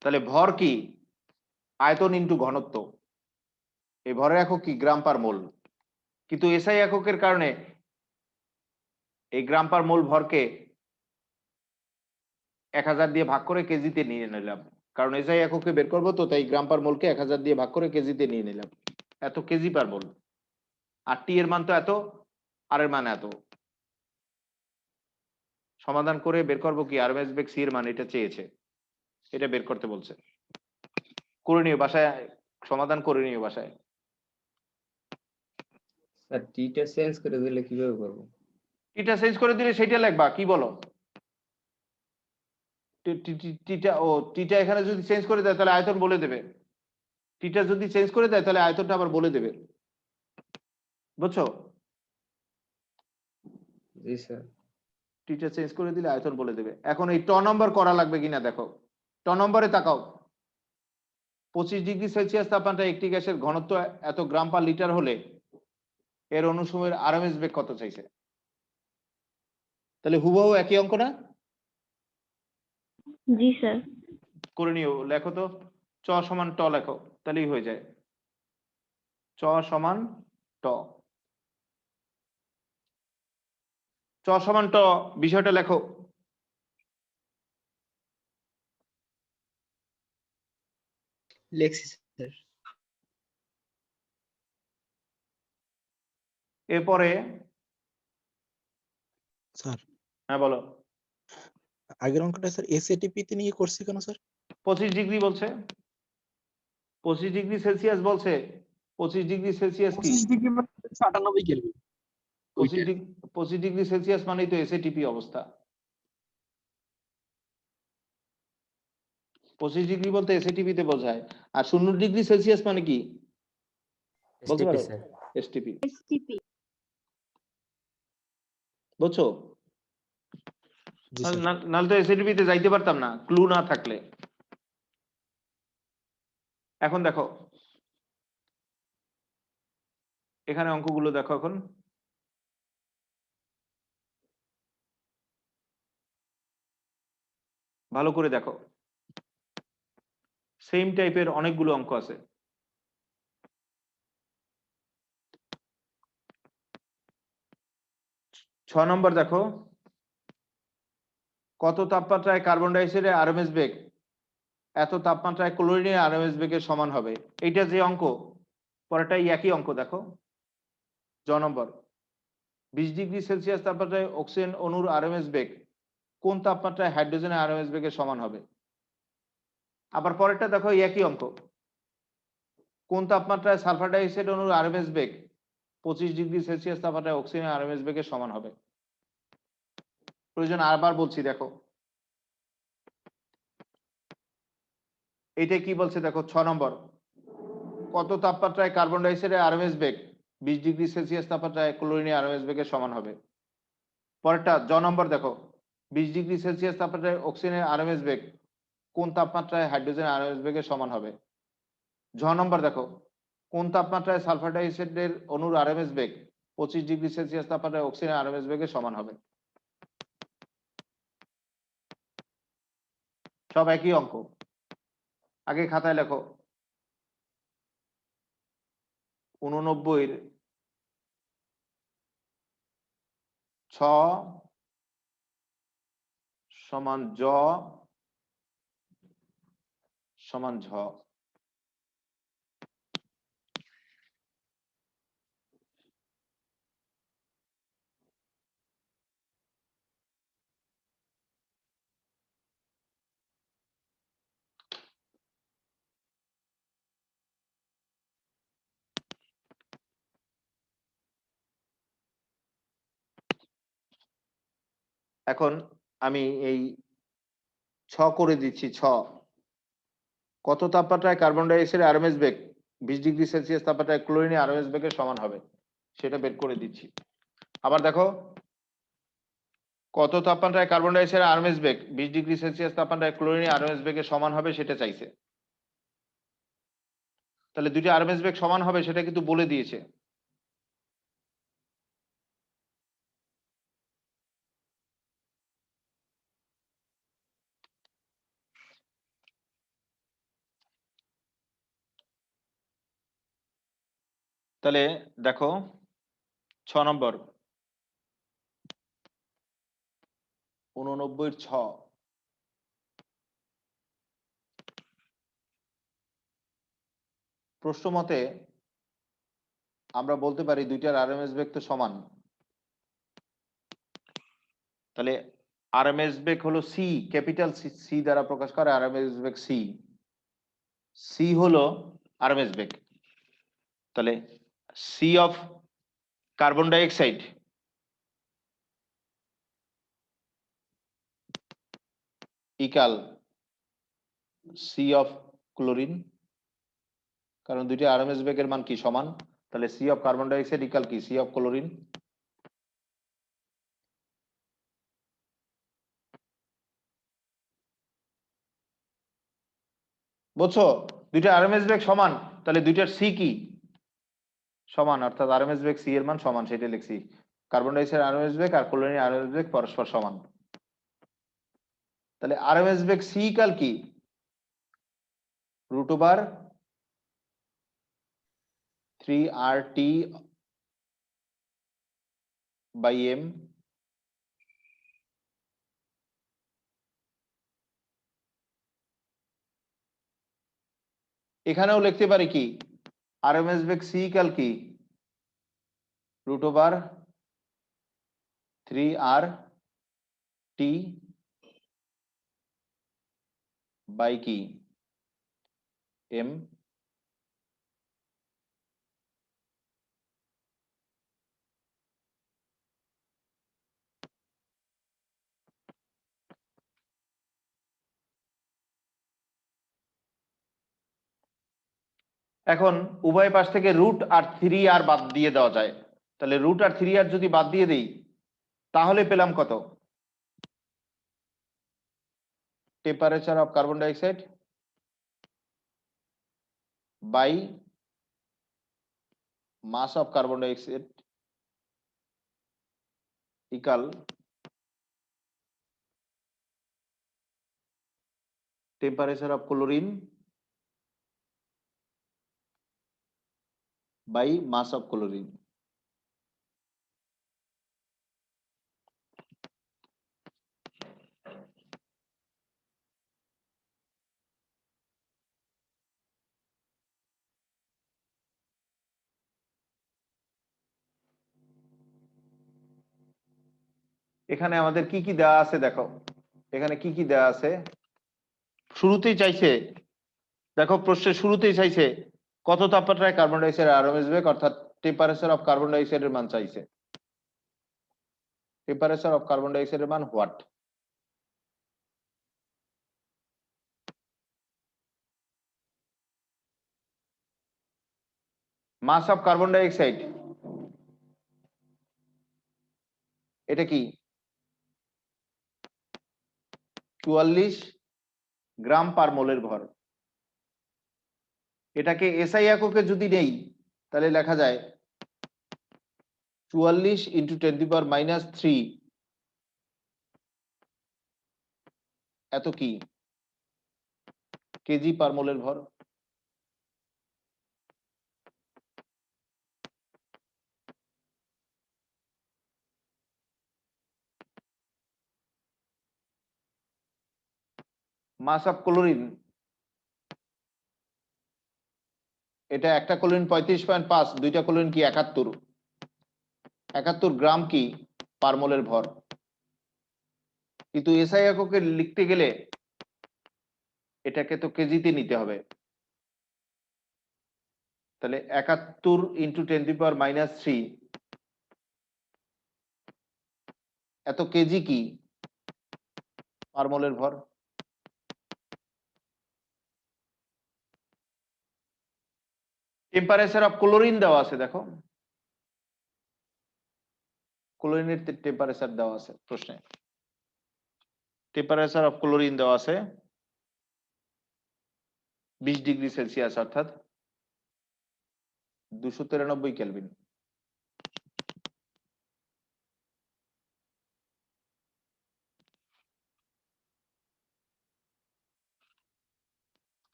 তাহলে ভর কি? আয়তন ইন্টু ঘনত্ব। এই ভরের একক কি? গ্রাম পার মোল। কিন্তু এসআই এককের কারণে এই গ্রাম পার মোল ভরকে 1000 দিয়ে ভাগ করে কেজিতে নিয়ে নিলাম, কারণ এসআই এককে বের করবো তো, তাই গ্রাম পার মোলকে 1000 দিয়ে ভাগ করে কেজিতে নিয়ে নিলাম, এত কেজি পার মোল। আর টি এর মান তো এত, আর এর মান এত। সমাধান করে বের করবো কি আরএমএস বেগ সি এর মান, এটা চেয়েছে, এটা বের করতে বলছে। করে নিও বাসায়, সমাধান করে নিও বাসায়। স্যার টিটা চেঞ্জ করে দিলে কিভাবে করব? টিটা চেঞ্জ করে দিলে সেটা লিখবা, কি বলো? টিটা ও টিটা এখানে যদি চেঞ্জ করে দেয় তাহলে আয়তন বলে দেবে। টিটা যদি চেঞ্জ করে দেয় তাহলে আয়তনটা আবার বলে দেবে, বুঝছো? জি স্যার। টিটা চেঞ্জ করে দিলে আয়তন বলে দেবে। এখন এই ট নম্বর করা লাগবে কিনা দেখো, ট নম্বরে তাকাও। 25 ডিগ্রি সেলসিয়াস তাপমাত্রায় একটি গ্যাসের ঘনত্ব এত গ্রাম পার লিটার হলে এর অনুসময়ের আরএমএস বেগ কত চাইছে? তাহলে হুবহু একই অঙ্ক না? জি স্যার। করে নিও, লেখো তো। চ সমান ট লেখো, তাহলেই হয়ে যায়। চ সমান ট, চ সমান ট, বিষয়টা লেখো। লেখছি স্যার। এরপরে স্যার হ্যাঁ বলো। আগের অঙ্কটা স্যার এসএটিপি তে নিয়ে করছি কেন স্যার? 25 ডিগ্রি বলছে, 25 ডিগ্রি সেলসিয়াস বলছে। 25 ডিগ্রি সেলসিয়াস কি? 25 ডিগ্রি মানে 98 কেলভিন। 25 ডিগ্রি সেলসিয়াস মানেই তো এসএটিপি অবস্থা। 25 ডিগ্রি বলতে এসএটিপি তে বোঝায়। আর 0 ডিগ্রি সেলসিয়াস মানে কি বলতে এসটিপি পারো? স্যার। এসটিপি। বুঝছো? জি স্যার। নাহলে তো এসএটিপি তে যাইতে পারতাম না ক্লু না থাকলে। এখন দেখো এখানে অঙ্কগুলো দেখো। এখন ভালো করে দেখো, সেম টাইপের অনেকগুলো অঙ্ক আছে। ছ নম্বর দেখো, কত তাপমাত্রায় কার্বন ডাই অক্সাইডের আরএমএস বেগ এত তাপমাত্রায় ক্লোরিনের আরএমএস বেগের সমান হবে। এইটা যে অঙ্ক, পরেরটাই একই অঙ্ক। দেখো জ নম্বর, 20 ডিগ্রি সেলসিয়াস তাপমাত্রায় অক্সিজেন অণুর আরএমএস বেগ কোন তাপমাত্রায় হাইড্রোজেনের আরএমএস বেগের সমান হবে। আবার পরেরটা দেখো একই অঙ্ক, কোন তাপমাত্রায় সালফার ডাই অক্সাইড অণুর আরএমএস বেগ 25 ডিগ্রি সেলসিয়াস তাপমাত্রায় অক্সিজেনের আরএমএস বেগের সমান হবে। প্রয়োজন আবার বলছি, দেখো এইটা কি বলছে দেখো, 6 নম্বর, কত তাপমাত্রায় কার্বন ডাই অক্সাইডের আরএমএস বেগ 20 ডিগ্রি সেলসিয়াস তাপমাত্রায় ক্লোরিনের আরএমএস বেগের সমান হবে। পরেরটা জ নম্বর দেখো, 20 ডিগ্রি সেলসিয়াস তাপমাত্রায় অক্সিজেনের আরএমএস বেগ কোন তাপমাত্রায় হাইড্রোজেনের আরএমএস বেগের সমান হবে। ঝ নম্বর দেখো, কোন তাপমাত্রায় সালফার ডাই অক্সাইডের অণুর আরএমএস বেগ 25 ডিগ্রি সেলসিয়াস তাপমাত্রায় অক্সিজেনের আরএমএস বেগের সমান হবে। সব একই অঙ্ক, আগে খাতায় লেখো 89 6 সমান জ সমান ঝ। এখন আমি এই 6 করে দিচ্ছি। 6, কত তাপমাত্রায় কার্বন ডাই অক্সাইডের আরএমএস বেগ 20 ডিগ্রি সেলসিয়াস তাপমাত্রায় ক্লোরিনের আরএমএস বেগের সমান হবে, সেটা বের করে দিচ্ছি। আবার দেখো, কত তাপমাত্রায় কার্বন ডাই অক্সাইডের আরএমএস বেগ 20 ডিগ্রি সেলসিয়াস তাপমাত্রায় ক্লোরিনের আরএমএস বেগের সমান হবে, সেটা চাইছে। তাহলে দুইটা আরএমএস বেগ সমান হবে সেটা কিন্তু বলে দিয়েছে। তাহলে দেখো 6 নম্বর, 89 6, প্রশ্ন মতে আমরা বলতে পারি দুইটার আরএমএস বেগ তো সমান। তাহলে আরএমএস বেগ হলো সি, ক্যাপিটাল সি দ্বারা প্রকাশ করে আরএমএস বেগ সি। সি হলো আরএমএস বেগ। তাহলে C of carbon dioxide equal C of chlorine, কারণ দুইটা আরএমএস বেগের মান কি সমান। তাহলে C of carbon dioxide equal কি সি অফ ক্লোরিন। বুঝছো, দুইটা আরএমএস বেগ সমান, তাহলে দুইটার সি কি সমান, অর্থাৎ আরএমএস বেগ সি এর মান সমান, সেটা লিখছি। কার্বন ডাই অক্সাইড আরএমএস বেগ আর ক্লোরিনের আরএমএস বেগ পরস্পর সমান। তাহলে আরএমএস বেগ সি ইকাল কি √3RT/m এখানেও লিখতে পারি কি আরএমএস বেগ সি ইকাল কি √3RT/m। এখন উভয় পাশ থেকে রুট আর 3r বাদ দিয়ে দেওয়া যায়। তাহলে রুট আর 3r যদি বাদ দিয়ে দেই তাহলে পেলাম কত, temperature of carbon dioxide by mass of carbon dioxide equal temperature of chlorine by mass of chlorine. এখানে আমাদের কি কি দেওয়া আছে দেখো, এখানে কি কি দেওয়া আছে। শুরুতেই চাইছে, দেখো প্রশ্নের শুরুতেই চাইছে কত তাপমাত্রায় কার্বন ডাই অক্সাইডের আরএমএস বেগ অর্থাৎ টেম্পারেচার অফ কার্বন ডাইঅক্সাইডের মান চাইছে। টেম্পারেচার অফ কার্বন ডাইঅক্সাইডের মান what? Mass of carbon dioxide এটা কি 44 গ্রাম পার মোলের ভর। এটাকে এসআই এককে যদি নেই তাহলে লেখা যায় 44 ইন্টু 10⁻³ এত কি কেজি পার মোলের ভর। মাস অফ ক্লোরিন এটা একটা ক্লোরিন 35.5, দুইটা ক্লোরিন কি 71। 71 গ্রাম কি পার মোলের ভর। কিন্তু এসআই এককে লিখতে গেলে এটাকে তো কেজিতে নিতে হবে। তাহলে 71 ইন্টু 10⁻³ এত কেজি কি পার মোলের ভর। টেম্পারেচার অফ ক্লোরিন দেওয়া আছে, দেখো ক্লোরিনের টেম্পারেচার দেওয়া আছে প্রশ্নে। টেম্পারেচার অফ ক্লোরিন দেওয়া আছে 20°C অর্থাৎ 293 কেলভিন।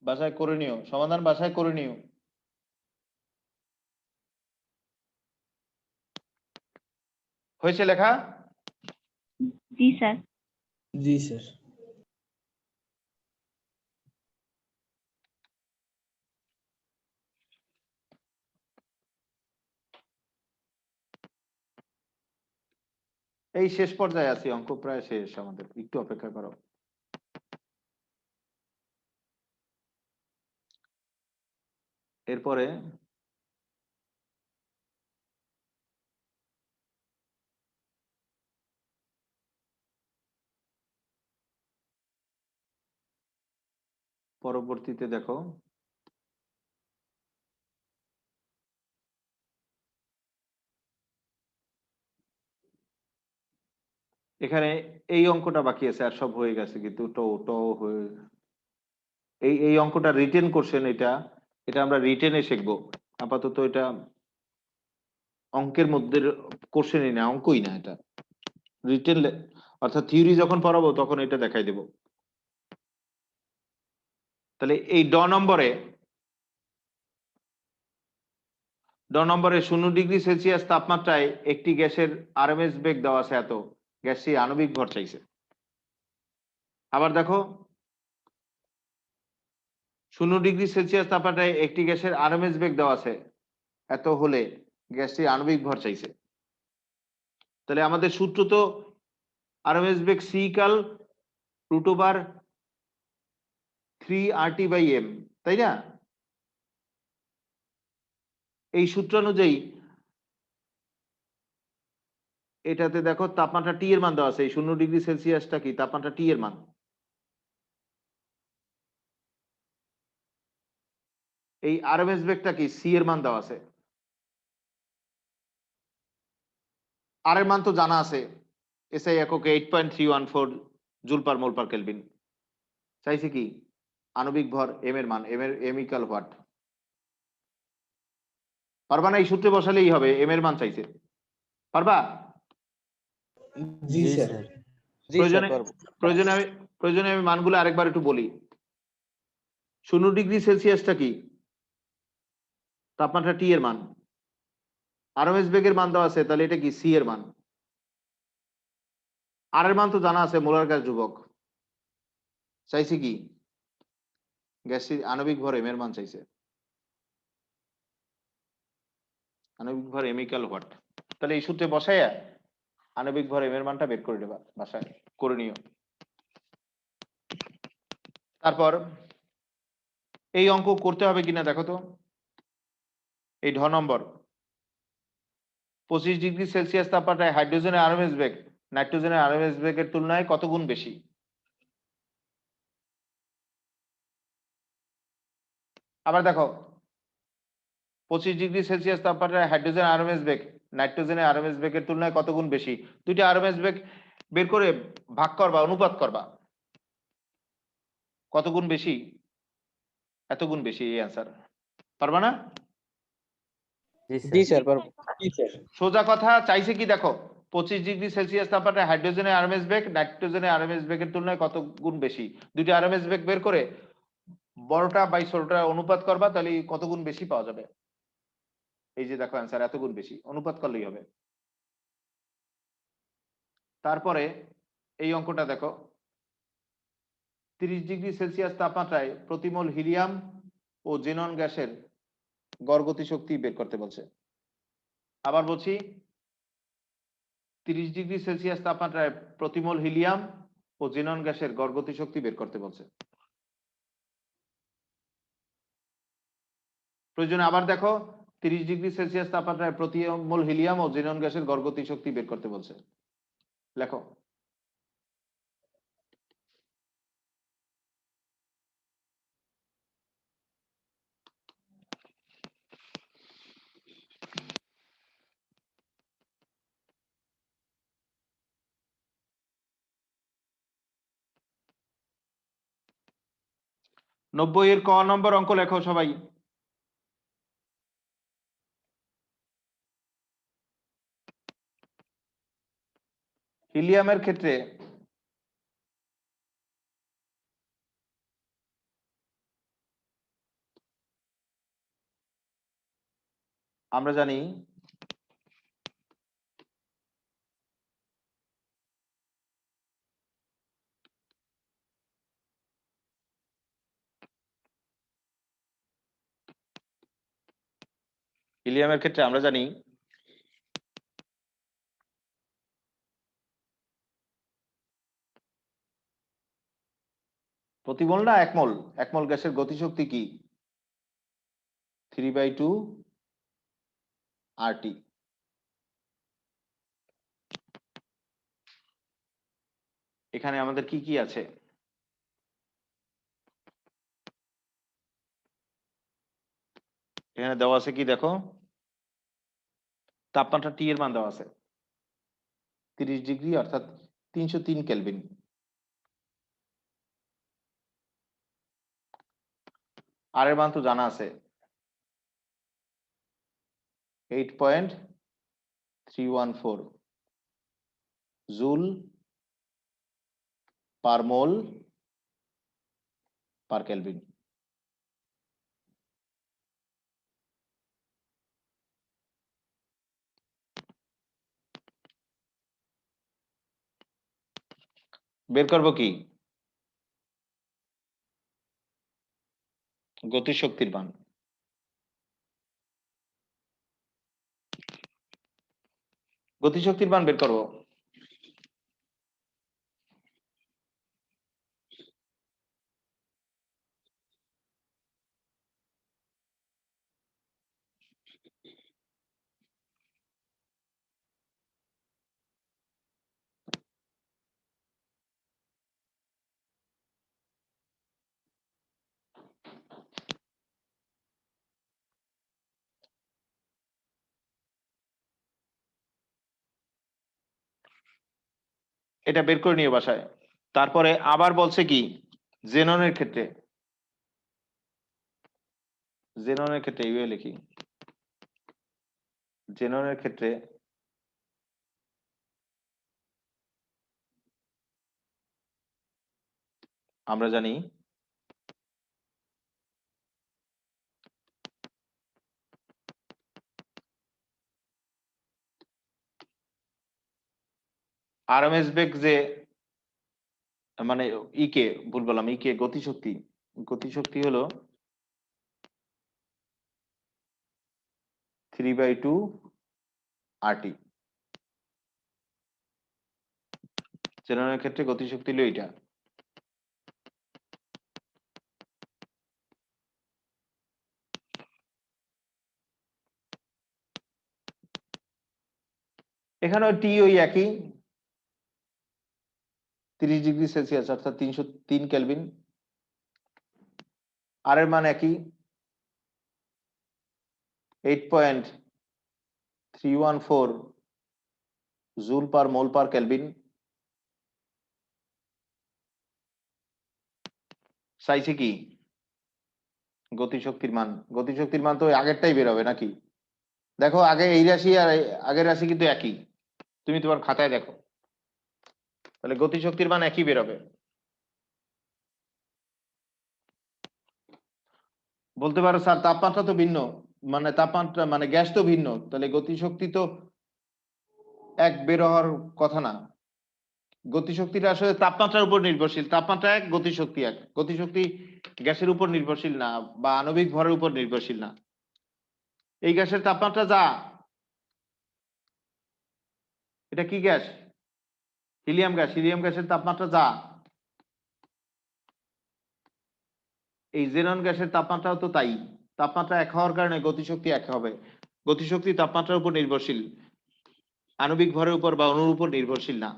বাসায় করে নিও, সমাধান বাসায় করে নিও। হয়েছে লেখা? জি স্যার। জি স্যার। এই শেষ পর্যায়ে আছি, অঙ্ক প্রায় শেষ, আমাদের একটু অপেক্ষা করো। এরপরে পরবর্তীতে দেখো এখানে এই অঙ্কটা বাকি আছে, আর সব হয়ে গেছে, কিন্তু হয়ে এই অঙ্কটা রিটেন কোশ্চেন। এটা এটা আমরা রিটেনে শিখবো। আপাতত এটা অঙ্কের মধ্যে কোশ্চেনই না, অঙ্কই না, এটা রিটেন, অর্থাৎ থিওরি যখন পড়াবো তখন এটা দেখাই দেব। তাহলে এই ড নম্বরে 0°C তাপমাত্রায় একটি গ্যাসের আরএমএস বেগ দেওয়া আছে এত, গ্যাসটি আণবিক ভর চাইছে। আবার দেখো 0°C তাপমাত্রায় একটি গ্যাসের আরএমএস বেগ দেওয়া আছে এত হলে গ্যাসটি আণবিক ভর চাইছে। তাহলে আমাদের সূত্র তো আরএমএস বেগ c√3RT/m, তাই না? এই সূত্র অনুযায়ী এটাতে দেখো তাপমাত্রা টি এর মান দেওয়া আছে। এই 0°C কি তাপমাত্রা টি এর মান। এই আরএমএস বেগটা কি সি এর মান দেওয়া আছে। আর এর মান তো জানা আছে, এসআই এককে 8.314 জুল পার মোল পার কেলভিন। চাইছে কি আণবিক ভর এম এর মান, এম ইকুয়াল হোয়াট। পারবা না? এই সূত্রে বসালেই হবে, এম এর মান চাইছে। পারবা? জি স্যার। প্রয়োজনে আমি মানগুলো আরেকবার একটু বলি। 0°C কি তাপমাত্রা টি এর মান, আরএমএস বেগের মান দেওয়া আছে, তাহলে এটা কি সি এর মান। আর এর মান তো জানা আছে, মোলার গ্যাস ধ্রুবক। চাইছে কি গ্যাসটির আণবিক ভর এম এর মান চাইছে। আণবিক ভর এম ইকুয়াল হোয়াট। তাহলে এই সূত্রে বসাইয়া আণবিক ভর এম এর মানটা বের করে নেবা বাসায় করে নিও। তারপর এই অঙ্ক করতে হবে কিনা দেখো তো। এই ঢ নম্বর 25 ডিগ্রি সেলসিয়াস তাপমাত্রায় হাইড্রোজেনের আরএমএস বেগ নাইট্রোজেনের আরএমএস বেগের তুলনায় কত গুণ বেশি? আবার দেখো 25 ডিগ্রি সেলসিয়াস তাপমাত্রায় হাইড্রোজেন আরএমএস বেগ নাইট্রোজেনের আরএমএস বেগের তুলনায় কত গুণ বেশি? দুইটা আরএমএস বেগ বের করে ভাগ করবা, অনুপাত করবা, কত গুণ বেশি? এত গুণ বেশি, এই অ্যান্সার। পারবা না? জি স্যার পারবো। সোজা কথা চাইছে কি দেখো, 25 ডিগ্রি সেলসিয়াস তাপমাত্রায় হাইড্রোজেনের আরএমএস বেগ নাইট্রোজেনের আরএমএস বেগের তুলনায় কত গুণ বেশি? দুইটা আরএমএস বেগ বের করে বড়টা বাই ছোটটা অনুপাত করবা, তাহলে কত গুণ বেশি পাওয়া যাবে। এই যে দেখো অ্যান্সার এত গুণ বেশি, অনুপাত করলেই হবে। তারপরে এই অঙ্কটা দেখো, 30 ডিগ্রি সেলসিয়াস তাপমাত্রায় প্রতি মোল হিলিয়াম ও জেনন গ্যাসের গড় গতি শক্তি বের করতে বলছে। আবার বলছি, 30 ডিগ্রি সেলসিয়াস তাপমাত্রায় প্রতি মোল হিলিয়াম ও জেনন গ্যাসের গড় গতি শক্তি বের করতে বলছে। প্রয়োজনে আবার দেখো, 30 ডিগ্রি সেলসিয়াস তাপমাত্রায় প্রতি মোল হিলিয়াম ও জেনন গ্যাসের গড় গতি শক্তি বের করতে বলছে। লেখো। নব্বই এর ক নম্বর অঙ্ক লেখো সবাই। হিলিয়ামের ক্ষেত্রে আমরা জানি হিলিয়ামের ক্ষেত্রে আমরা জানি প্রতি মোল না এক মোল, এক মোল গ্যাসের গতিশক্তি কি? 3/2 RT। এখানে আমাদের কি কি আছে? এখানে দেওয়া আছে কি দেখো, তাপমাত্রা টি এর মান দেওয়া আছে 30 ডিগ্রি অর্থাৎ 303 কেলভিন। আর এর মান তো জানা আছে 8.314 জুল পার মোল পার কেলভিন। বের করব কি? গতিশক্তির মান। গতিশক্তির মান বের করব। এটা বের করে নিও বাসায়। তারপরে আবার বলছে কি, জেননের ক্ষেত্রে, জেননের ক্ষেত্রে ইউএ লিখি, জেননের ক্ষেত্রে আমরা জানি আরএমএস বেগ যে মানে ইকে ভুল বললাম, ইকে গতিশক্তি, গতিশক্তি হলো 3/2 RT। জেননের ক্ষেত্রে গতিশক্তি হলো এটা। এখানেও টি ওই একই 30°C অর্থাৎ 303 কেলভিন। আর এর মান একই 8.314 জুল পার মোল পার কেলভিন। চাইছে কি গতিশক্তির মান? গতিশক্তির মান তো ওই আগেরটাই বের হবে নাকি? দেখো আগে এই রাশি আর আগের রাশি কিন্তু একই, তুমি তোমার খাতায় দেখো, তাহলে গতিশক্তির মান একই বের হবে। বলতে পারো স্যার তাপমাত্রা তো ভিন্ন, মানে তাপমাত্রা মানে গ্যাস তো ভিন্ন, তাহলে গতিশক্তি তো এক বের হওয়ার কথা না। গতিশক্তিটা আসলে তাপমাত্রার উপর নির্ভরশীল, তাপমাত্রা এক, গতিশক্তি এক। গতিশক্তি গ্যাসের উপর নির্ভরশীল না বা আণবিক ভরের উপর নির্ভরশীল না। এই গ্যাসের তাপমাত্রা যা, এটা কি গ্যাস? Helium gas. হিলিয়াম গ্যাসের তাপমাত্রা যা, এই জেনন গ্যাসের তাপমাত্রাও তো তাই। তাপমাত্রা এক হওয়ার কারণে গতিশক্তি এক হবে। গতিশক্তি তাপমাত্রার উপর নির্ভরশীল, আণবিক ভরের উপর বা অণুর উপর নির্ভরশীল না।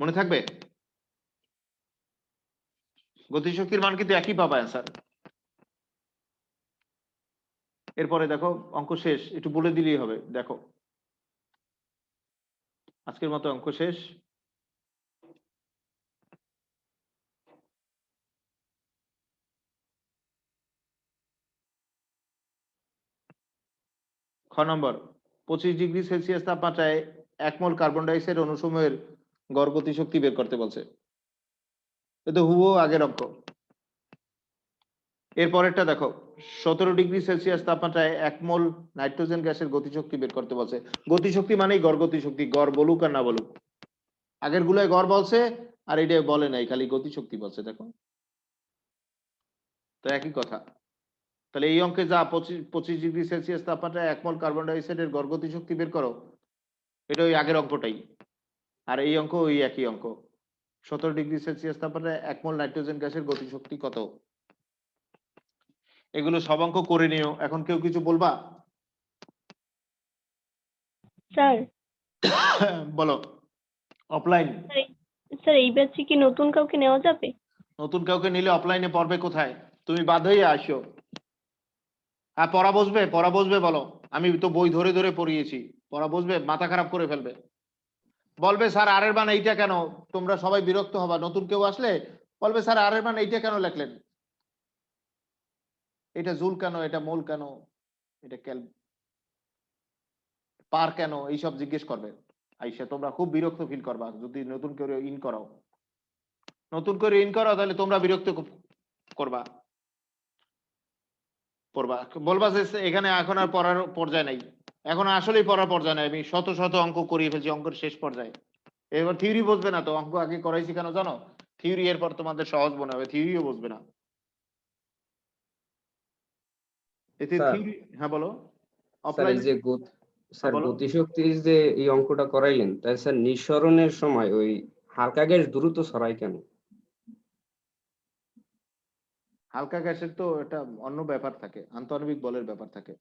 মনে থাকবে? গতিশক্তির মান কিন্তু একই পাবা অ্যান্সার। এরপরে দেখো অঙ্ক শেষ, একটু বলে দিলেই হবে। দেখো আজকের মতো অঙ্ক শেষ। খ নম্বর, 25°C তাপমাত্রায় 1 মোল কার্বন ডাইঅক্সাইড অণুসমূহের গড় গতিশক্তি বের করতে বলছে। এটা হুবহু আগের অঙ্ক। এরপরেরটা দেখো, 17°C তাপমাত্রায় 1 মোল নাইট্রোজেন গ্যাসের গতিশক্তি বের করতে বলছে। গতিশক্তি মানেই গড় গতিশক্তি, গড় বলুক আর না বলুক। আগের গুলোয় গড় বলছে আর এটা বলে নাই, খালি গতিশক্তি বলছে। দেখো তো একই কথা। তাহলে এই অঙ্কে যা 25°C তাপমাত্রায় 1 মোল কার্বন ডাইঅক্সাইডের গড় গতিশক্তি বের করো, এটা ওই আগের অঙ্কটাই। আর এই অঙ্ক ওই একই অঙ্ক। 17°C তাপমাত্রায় 1 মোল নাইট্রোজেন গ্যাসের গতিশক্তি কত? এগুলো সব অঙ্ক করে নিও। এখন কেউ কিছু বলবা? স্যার বলো। অফলাইন। স্যার এই ব্যাচে কি নতুন কাউকে নেওয়া যাবে? নতুন কাউকে নিলে অফলাইনে পড়বে কোথায়? তুমি বাধ্য হয়ে আসো। হ্যাঁ পড়া বসবে, পড়া বসবে বলো। আমি তো বই ধরে ধরে পড়িয়েছি, পড়া বসবে? মাথা খারাপ করে ফেলবে। বলবে স্যার আর এর মান এইটা কেন? তোমরা সবাই বিরক্ত হবা, নতুন কেউ আসলে বলবে স্যার আর এর মান এইটা কেন লিখলেন, এটা জুল কেন, এটা মোল কেন, এটা পার কেন, এইসব জিজ্ঞেস করবে। আইসা তোমরা খুব বিরক্ত ফিল করবা যদি নতুন করে ইন করাও। নতুন করে ইন করাও তাহলে তোমরা বিরক্ত করবা, পড়বা, বলবা যে এখানে এখন আর পড়ার পর্যায়ে নাই। এখন আসলেই পড়ার পর্যায়ে নাই, আমি শত শত অঙ্ক করিয়ে ফেলছি, অঙ্কের শেষ পর্যায়ে। এবার থিওরি বুঝবে না তো, অঙ্ক আগে করাইছি কেন জানো? থিওরি এরপর তোমাদের সহজ মনে হবে, থিওরিও বুঝবে না এতে স্যার থিওরি। হ্যাঁ বলো। Sir offline. এই যে স্যার বলো। গতিশক্তির যে এই অঙ্কটা করাইলেন, তাই স্যার নিঃসরণের সময় ওই হালকা গ্যাস দ্রুত ছড়ায় কেন? হালকা গ্যাসের তো এটা অন্য ব্যাপার থাকে, আন্তঃআণবিক বলের ব্যাপার থাকে।